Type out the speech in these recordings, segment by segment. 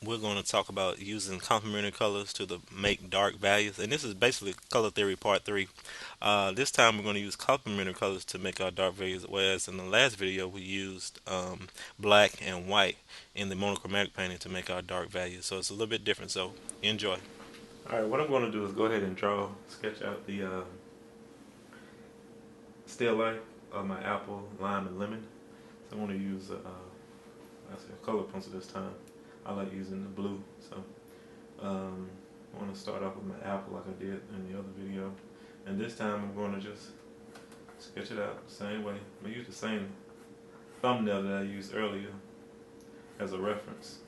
we're going to talk about using complementary colors to make dark values, and this is basically color theory part three. This time we're going to use complementary colors to make our dark values, whereas in the last video we used black and white in the monochromatic painting to make our dark values. So it's a little bit different. So enjoy. All right, what I'm going to do is go ahead and sketch out the still life of my apple, lime, and lemon. So I'm going to use a color pencil this time. I like using the blue. So I want to start off with my apple like I did in the other video. And this time I'm going to just sketch it out the same way. I'm going to use the same thumbnail that I used earlier as a reference.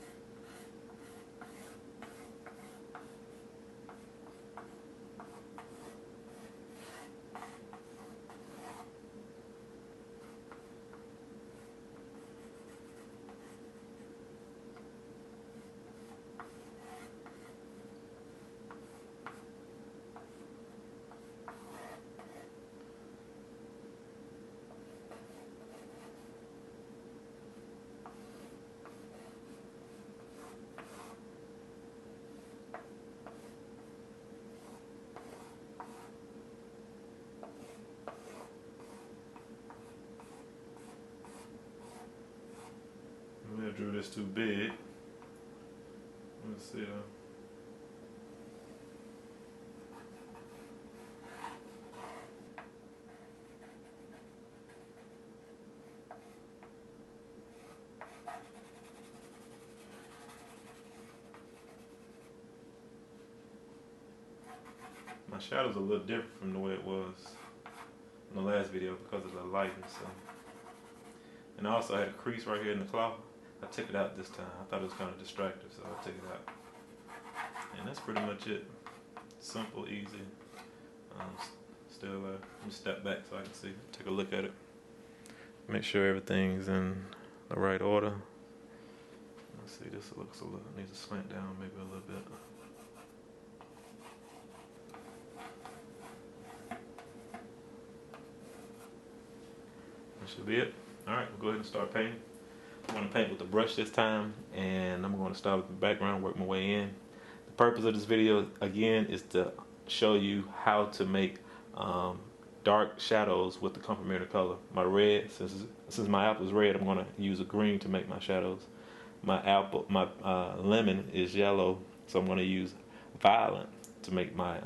I drew this too big. Let's see. My shadow's a little different from the way it was in the last video because of the lighting. So, and I also had a crease right here in the cloth. I took it out this time. I thought it was kind of distractive, so I took it out. And that's pretty much it. Simple, easy. Um, Still, let me step back so I can see. Take a look at it. Make sure everything's in the right order. Let's see. This looks a little needs to slant down maybe a little bit. That should be it. All right, we'll go ahead and start painting. I'm going to paint with the brush this time, and I'm going to start with the background, work my way in. The purpose of this video, again, is to show you how to make dark shadows with the complementary color. My red, since my apple is red, I'm going to use a green to make my shadows. My lemon is yellow, so I'm going to use violet to make my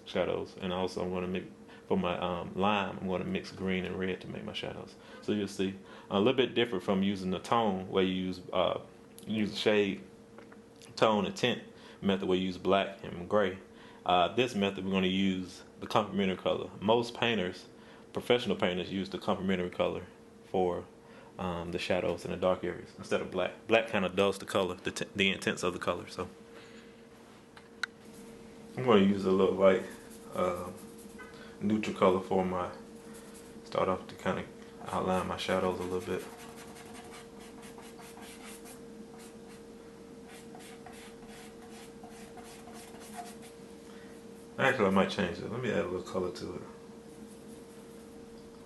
shadows, and also I'm going to make for my lime, I'm going to mix green and red to make my shadows. So you'll see a little bit different from using the tone where you use the shade, tone, and tint method where you use black and gray. This method we're going to use the complementary color. Most painters, professional painters, use the complementary color for the shadows in the dark areas instead of black. Black kind of dulls the color, the intents of the color. So I'm going to use a little light neutral color for my start off to kind of outline my shadows a little bit. Actually, I might change it. Let me add a little color to it.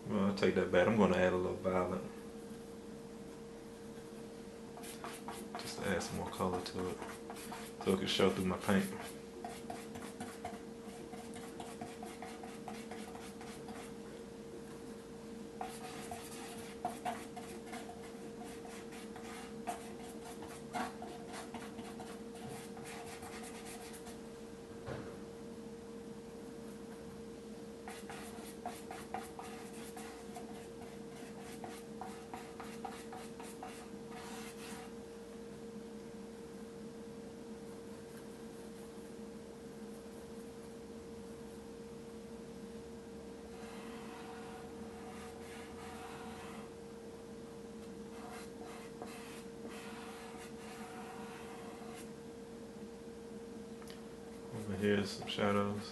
Well, I'll take that back. I'm going to add a little violet just to add some more color to it so it can show through my paint. Over here, some shadows.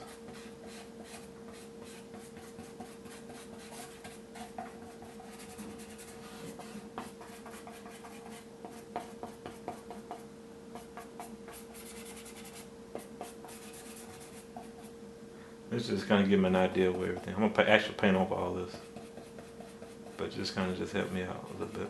This just kind of give me an idea of everything. I'm gonna actually paint over all this, but just kind of just help me out a little bit.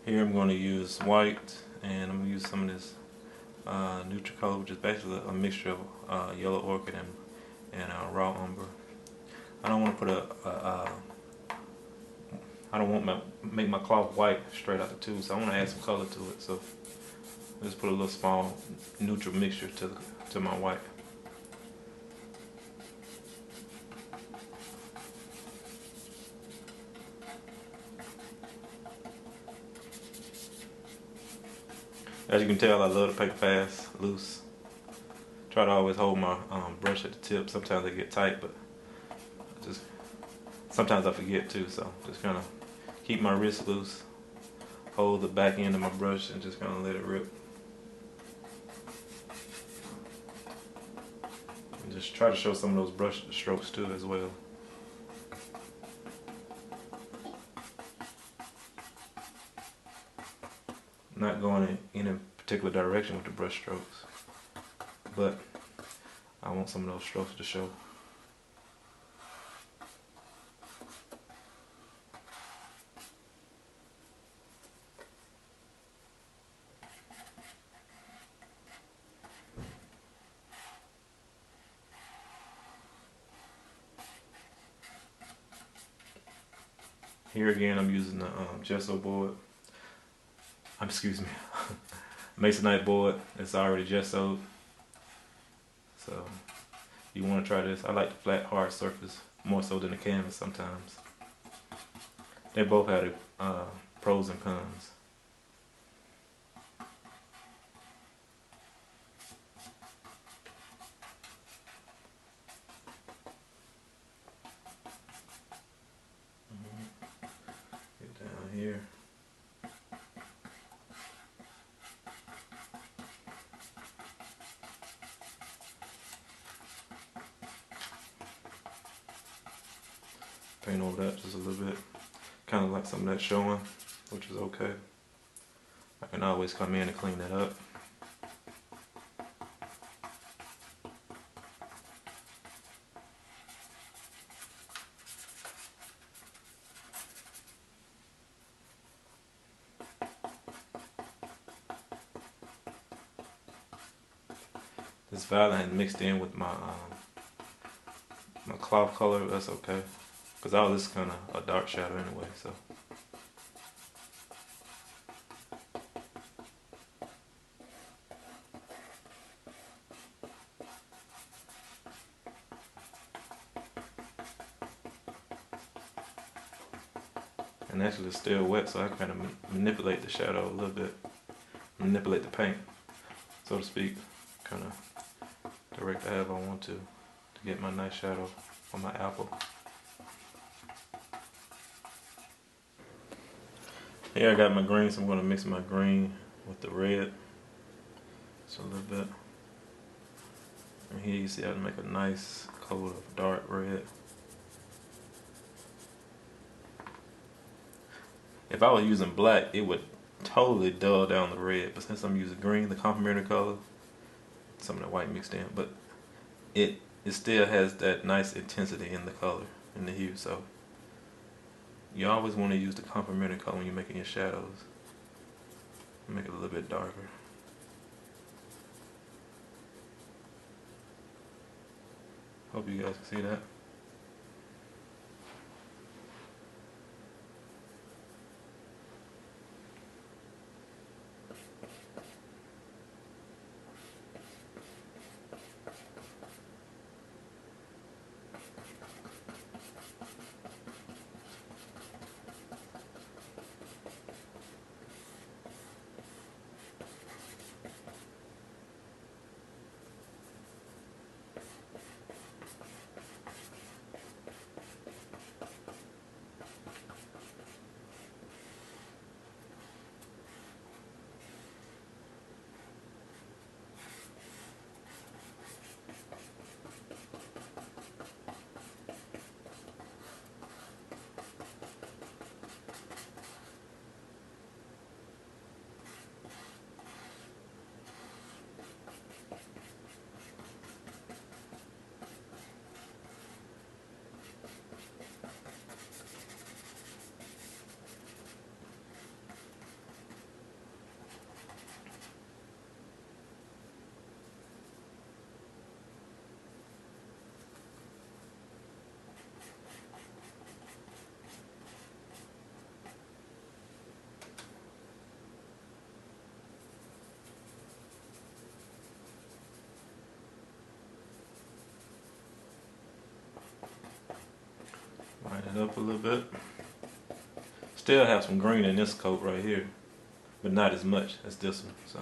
Here I'm going to use white, and I'm going to use some of this neutral color, which is basically a mixture of yellow orchid and raw umber. I don't want to put I don't want make my cloth white straight out the tube, so I want to add some color to it. So let's put a little small neutral mixture to my white. As you can tell, I love to paint fast, loose. Try to always hold my brush at the tip. Sometimes they get tight, but sometimes I forget too. So just kind of keep my wrist loose, hold the back end of my brush, and just kind of let it rip. And just try to show some of those brush strokes too as well. Not going in a particular direction with the brush strokes, but I want some of those strokes to show. Here again, I'm using the gesso board. Excuse me, Masonite board. It's already gessoed. So you want to try this. I like the flat, hard surface more so than the canvas sometimes. They both have pros and cons. Get down here. Paint over that just a little bit. Kind of like some of that showing, which is okay. I can always come in and clean that up. This violet had mixed in with my my cloth color. That's okay, because all this is kind of a dark shadow anyway. So. And actually it's still wet, so I can kind of manipulate the shadow a little bit, manipulate the paint, so to speak, kind of direct however I want to get my nice shadow on my apple. Here I got my green, so I'm going to mix my green with the red just a little bit. And here you see I make a nice coat of dark red. If I was using black, it would totally dull down the red, but since I'm using green, the complementary color, some of the white mixed in, but it still has that nice intensity in the color, in the hue. So you always want to use the complementary color when you're making your shadows. Make it a little bit darker. Hope you guys can see that. it up a little bit. Still have some green in this coat right here, but not as much as this one. So.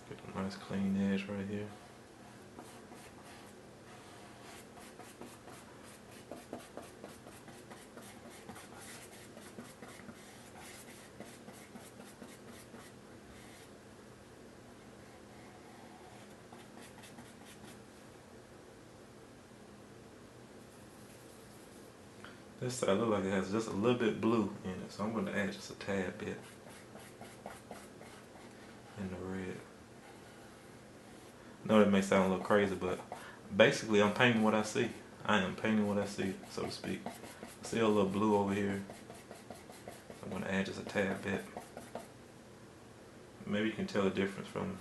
Get a nice clean edge right here. This side looks like it has just a little bit blue in it, so I'm going to add just a tad bit in the red. I know that may sound a little crazy, but basically I'm painting what I see. I am painting what I see, so to speak. I see a little blue over here. I'm going to add just a tad bit. Maybe you can tell the difference from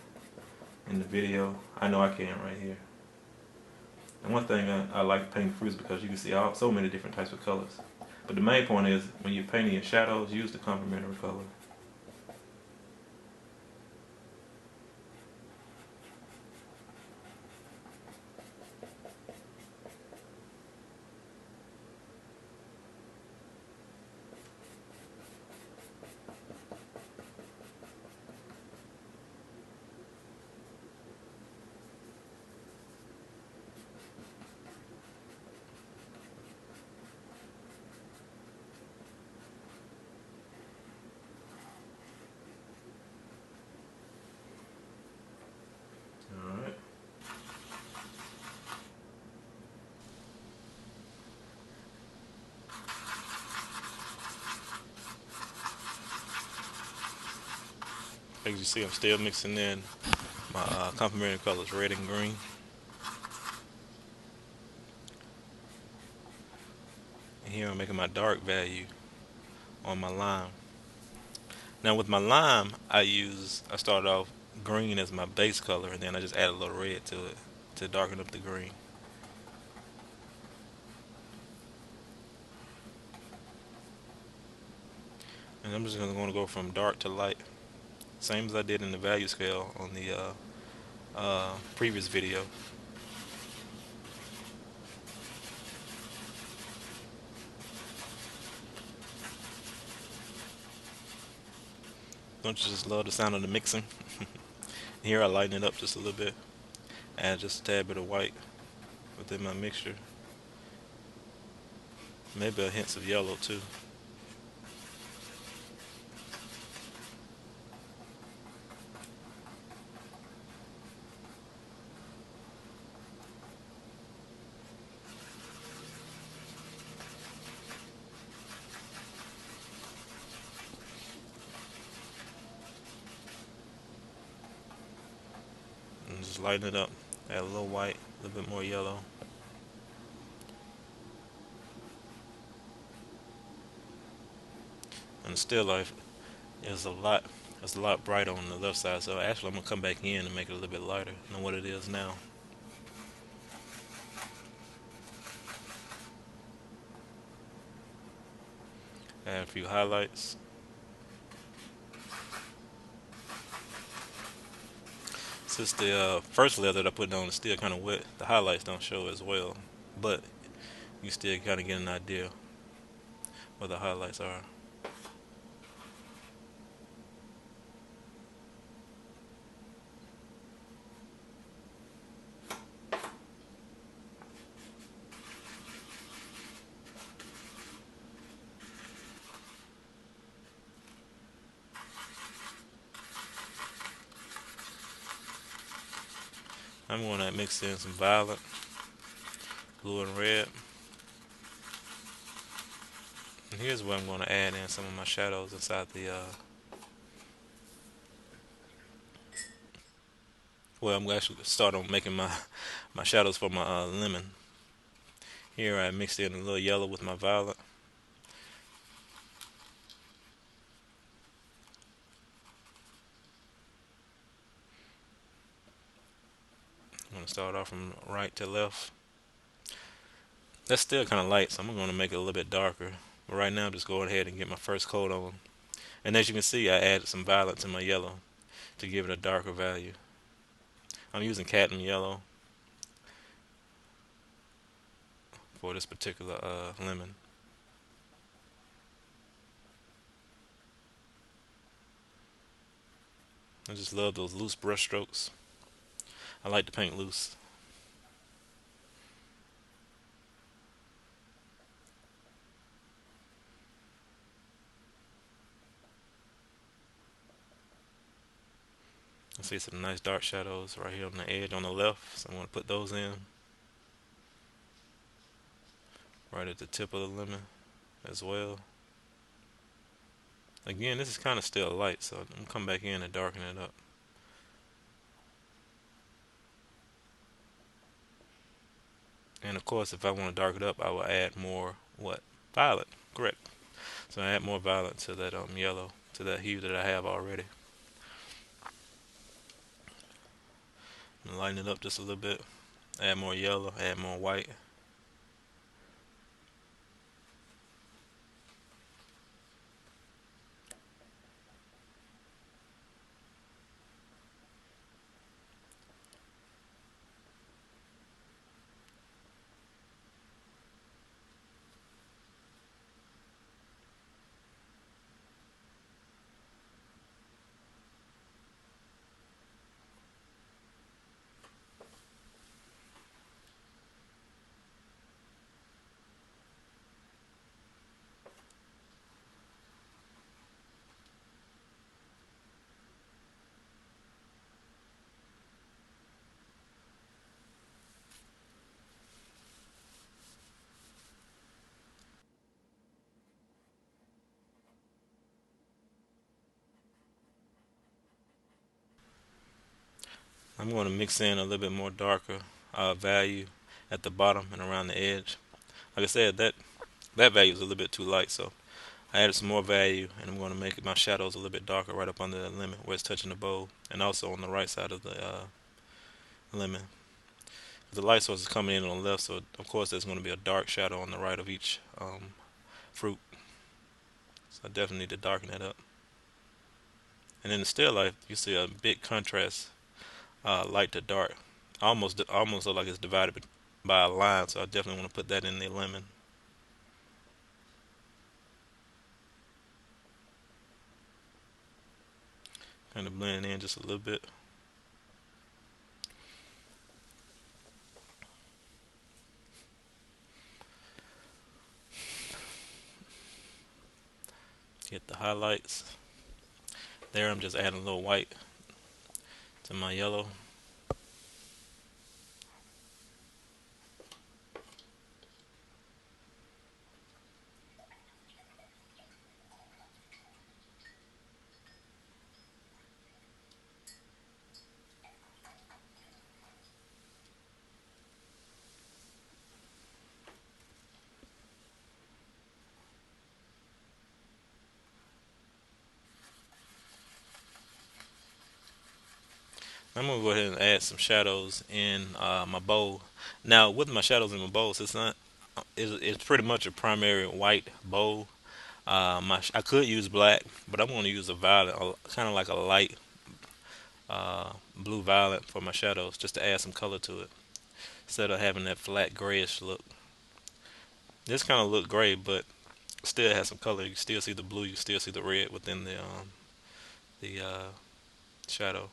in the video. I know I can right here. And one thing I like painting fruits because you can see so many different types of colors. But the main point is when you're painting your shadows, use the complementary color. As you see, I'm still mixing in my complementary colors, red and green. And here I'm making my dark value on my lime. Now with my lime, I started off green as my base color, and then I just add a little red to it to darken up the green. And I'm just going to go from dark to light. Same as I did in the value scale on the previous video. Don't you just love the sound of the mixing? Here I lighten it up just a little bit. Add just a tad bit of white within my mixture. Maybe a hint of yellow too. And just lighten it up. Add a little white, a little bit more yellow. And the still life is a lot brighter on the left side. So actually I'm gonna come back in and make it a little bit lighter than what it is now. Add a few highlights. Since the first layer that I put on is still kind of wet, the highlights don't show as well, but you still kind of get an idea what the highlights are. I'm going to mix in some violet, blue and red. And here's where I'm going to add in some of my shadows inside the well, I'm actually start on making my shadows for my lemon. Here I mixed in a little yellow with my violet. I'm going to start off from right to left. That's still kind of light, so I'm going to make it a little bit darker. But right now, just go ahead and get my first coat on. And as you can see, I added some violet to my yellow to give it a darker value. I'm using cadmium yellow for this particular lemon. I just love those loose brush strokes. I like to paint loose. I see some nice dark shadows right here on the edge on the left, so I'm going to put those in right at the tip of the lemon as well. Again, this is kind of still light, so I'm going to come back in and darken it up. And of course, if I want to darken it up, I will add more what? Violet. Correct. So I add more violet to that yellow, to that hue that I have already. Lighten it up just a little bit. Add more yellow, add more white. I'm going to mix in a little bit more darker value at the bottom and around the edge. Like I said, that value is a little bit too light, so I added some more value, and I'm going to make my shadows a little bit darker right up under the lemon where it's touching the bowl, and also on the right side of the lemon. The light source is coming in on the left, so of course there's going to be a dark shadow on the right of each fruit. So I definitely need to darken that up. And in the still life, you see a big contrast, light to dark. Almost look like it's divided by a line, so I definitely want to put that in the lemon. Kind of blend in just a little bit. Get the highlights. There I'm just adding a little white to my yellow. I'm gonna go ahead and add some shadows in my bowl. Now with my shadows in my bowls, it's pretty much a primary white bowl. I could use black, but I'm gonna use a violet, kind of like a light blue violet for my shadows, just to add some color to it instead of having that flat grayish look. This kind of look gray, but still has some color. You still see the blue, you still see the red within the shadow.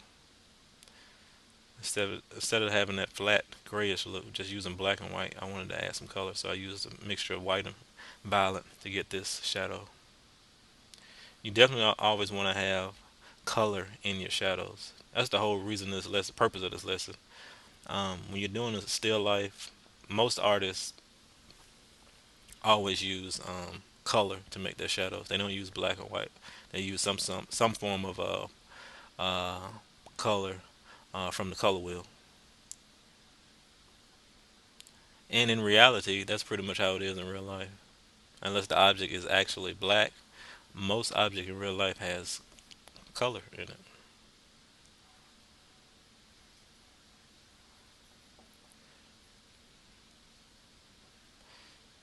Instead of having that flat grayish look, just using black and white, I wanted to add some color, so I used a mixture of white and violet to get this shadow. You definitely always want to have color in your shadows. That's the whole reason this lesson, purpose of this lesson. When you're doing a still life, most artists always use color to make their shadows. They don't use black and white. They use some form of uh, color from the color wheel. And in reality, that's pretty much how it is in real life. Unless the object is actually black, most object in real life has color in it.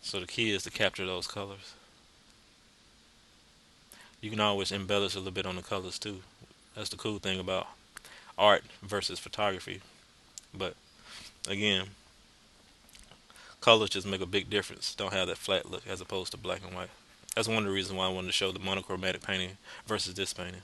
So the key is to capture those colors. You can always embellish a little bit on the colors too. That's the cool thing about art versus photography. But again, colors just make a big difference. Don't have that flat look as opposed to black and white. That's one of the reasons why I wanted to show the monochromatic painting versus this painting.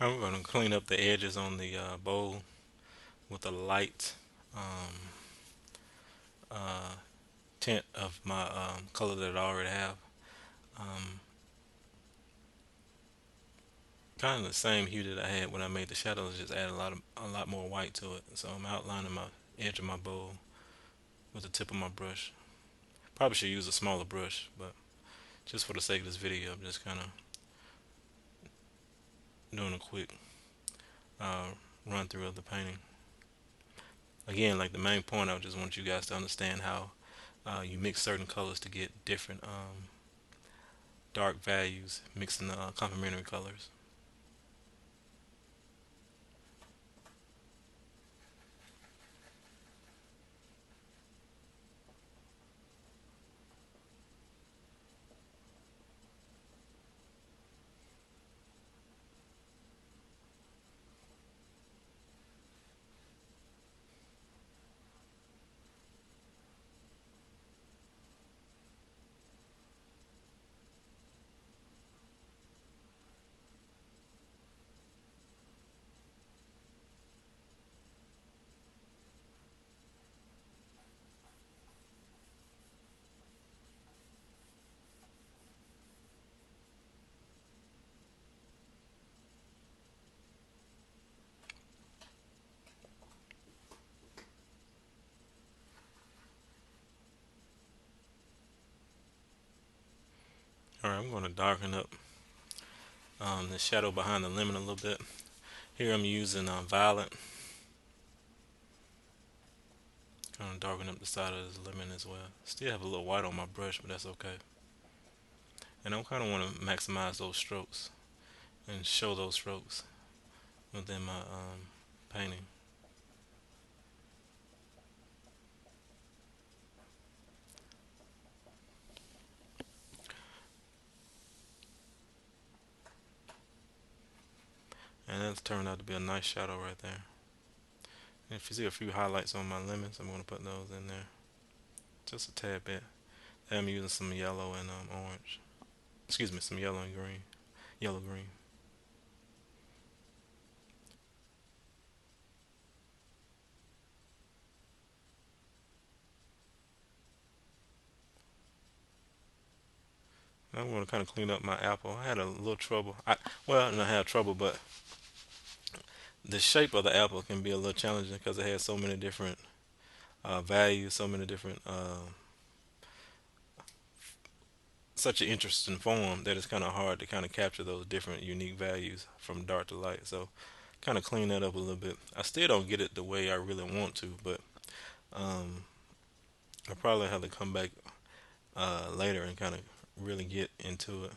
I'm going to clean up the edges on the bowl with a light um, uh, tint of my color that I already have. Um, Kind of the same hue that I had when I made the shadows, just add a lot more white to it. So I'm outlining my edge of my bowl with the tip of my brush. Probably should use a smaller brush, but just for the sake of this video, I'm just kind of doing a quick uh, run through of the painting. Again, like the main point, I just want you guys to understand how you mix certain colors to get different dark values, mixing the complementary colors. Alright, I'm going to darken up the shadow behind the lemon a little bit. Here I'm using violet, kind of darken up the side of this lemon as well. Still have a little white on my brush, but that's okay. And I kind of want to maximize those strokes and show those strokes within my painting. And that's turned out to be a nice shadow right there. And if you see a few highlights on my lemons, I'm going to put those in there. Just a tad bit. And I'm using some yellow and orange. Excuse me, some yellow and green. Yellow green. I'm going to kind of clean up my apple. I had a little trouble. Well, not have trouble, but the shape of the apple can be a little challenging because it has so many different values, so many different, such an interesting form that it's kind of hard to kind of capture those different unique values from dark to light. So, kind of clean that up a little bit. I still don't get it the way I really want to, but um, I probably have to come back later and kind of really get into it.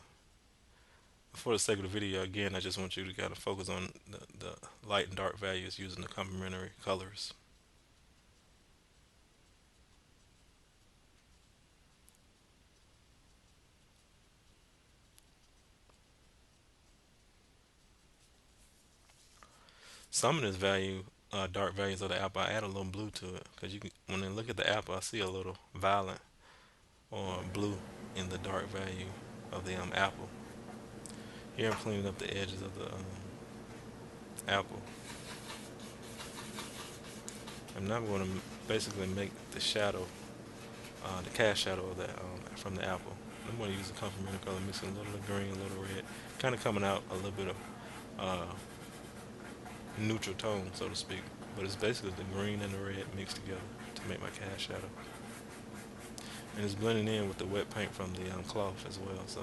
For the sake of the video, again, I just want you to kind of focus on the light and dark values using the complementary colors. some of this dark values of the apple, I add a little blue to it because you can, when I look at the apple, I see a little violet or blue in the dark value of the apple. Here I'm cleaning up the edges of the apple. And now I'm going to basically make the shadow, the cast shadow of that from the apple. I'm going to use the complementary color, mixing a little of green, a little red, kind of coming out a little bit of uh, neutral tone, so to speak. But it's basically the green and the red mixed together to make my cast shadow. And it's blending in with the wet paint from the cloth as well. So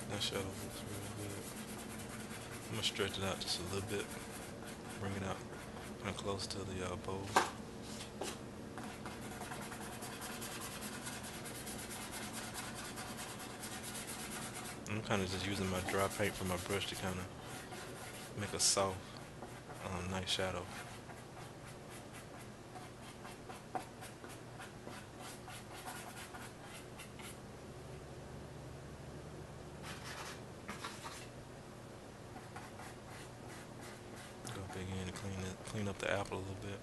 that shadow looks really good. I'm gonna stretch it out just a little bit, bring it out kind of close to the bowl. I'm kind of just using my dry paint from my brush to kind of make a soft, nice shadow. Go big in and clean up the apple a little bit.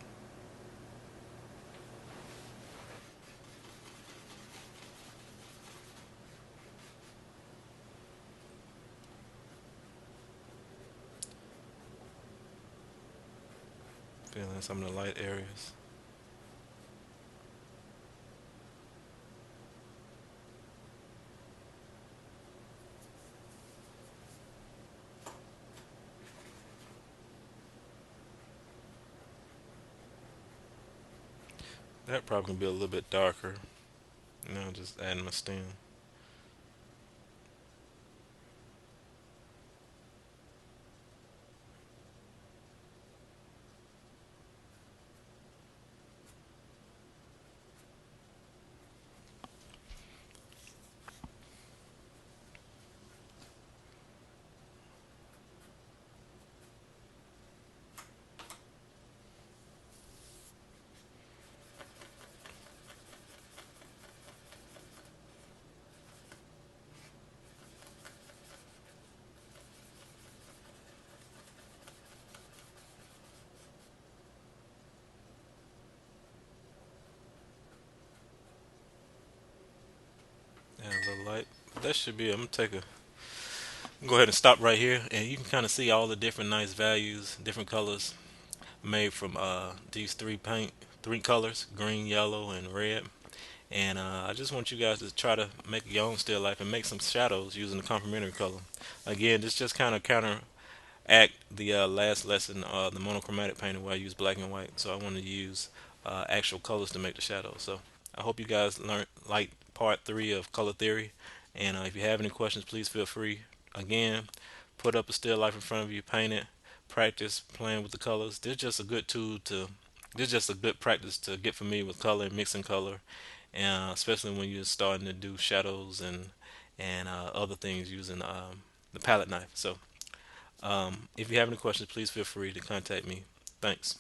Fill in some of the light areas. That probably can be a little bit darker. Just adding my stem. Add a little light. That should be it. I'm gonna go ahead and stop right here, and you can kind of see all the different nice values, different colors made from these three colors: green, yellow, and red. And I just want you guys to try to make your own still life and make some shadows using the complementary color. Again, this just kind of counteract the last lesson, the monochromatic painting, where I use black and white. So I want to use actual colors to make the shadows. So I hope you guys learned like part three of color theory. And if you have any questions, please feel free. Again, put up a still life in front of you, paint it, practice playing with the colors. This is just a good tool to. This is just a good practice to get familiar with color and mixing color, and especially when you're starting to do shadows and other things using the palette knife. So if you have any questions, please feel free to contact me. Thanks.